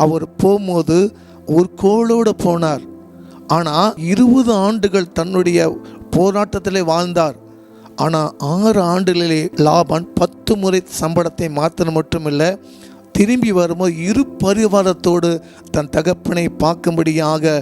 அவர் போகும்போது ஒரு கோளோடு போனார். ஆனால் 20 ஆண்டுகள் தன்னுடைய போராட்டத்திலே வாழ்ந்தார். ஆனால் 6 ஆண்டுகளிலே லாபான் 10 முறை சம்பளத்தை மாத்திரம் மட்டுமில்லை, திரும்பி வரும்போது இரு பரிவாரத்தோடு தன் தகப்பனை பார்க்கும்படியாக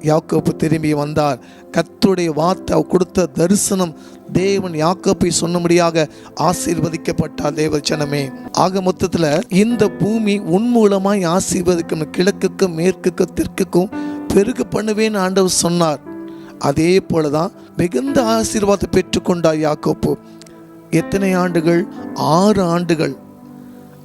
யாக்கோப்பு திரும்பி வந்தார். கர்த்தருடைய வார்த்தை கொடுத்த தரிசனம் தேவன் யாக்கோப்பை சொன்னபடியாக ஆசீர்வதிக்கப்பட்டார். தேவச்சனமே, ஆக மொத்தத்தில் இந்த பூமி உன் மூலமாய் ஆசீர்வதிக்கும், கிழக்குக்கும் மேற்குக்கும் தெற்குக்கும் பெருக பண்ணுவேன்னு ஆண்டவர் சொன்னார். அதே போலதான் மிகுந்த ஆசீர்வாதத்தை பெற்றுக்கொண்டார் யாக்கோப்பு. எத்தனை ஆண்டுகள்? 6 ஆண்டுகள்.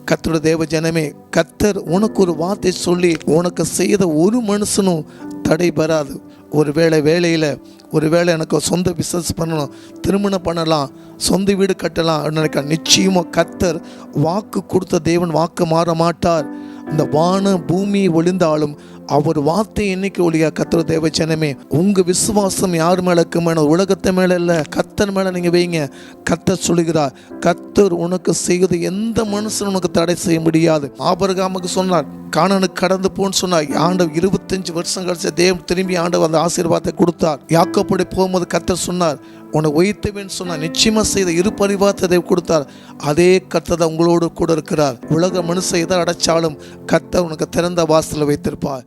கர்த்தருடைய தேவ ஜனமே, கர்த்தர் உனக்கு ஒரு வார்த்தை சொல்லி உனக்கு செய்த ஒரு மனுஷனும் தடைபெறாது. ஒரு வேலையில் எனக்கு சொந்த பிஸ்னஸ் பண்ணணும், திருமணம் பண்ணலாம், சொந்த வீடு கட்டலாம் நினைக்க, நிச்சயமாக கர்த்தர் வாக்கு கொடுத்த தேவன் வாக்கு மாற மாட்டார். இந்த வான பூமி ஒளிந்தாலும் அவர் வார்த்தை என்னைக்கு ஒழியா. கர்த்தர் தேவ ஜனமே, உங்க விசுவாசம் யார் மேல இருக்குமே, உலகத்தை மேல இல்ல, கர்த்தர் மேல நீங்க வைங்க. கர்த்தர் சொல்லுகிறார், கர்த்தர் உனக்கு செய்வது எந்த மனுஷன் உனக்கு தடை செய்ய முடியாது. ஆபிரகாமுக்கு சொன்னார், கானானுக்கு கடந்து போன்னு சொன்னார். ஆண்டவர் 25 வருஷம் கழிச்சு தேவன் திரும்பி ஆண்டவர் அந்த ஆசீர்வாதத்தை கொடுத்தார். யாக்கோபோடு போகும்போது கர்த்தர் சொன்னார், உன்னை உயர்த்துவேன்னு சொன்னார். நிச்சயமா செய்த இரு பரிவாரத்தை கொடுத்தார். அதே கர்த்தர் உங்களோடு கூட இருக்கிறார். உலக மனுஷன் எதை அடைச்சாலும் கர்த்தர் உனக்கு திறந்த வாசலை வைத்திருப்பார்.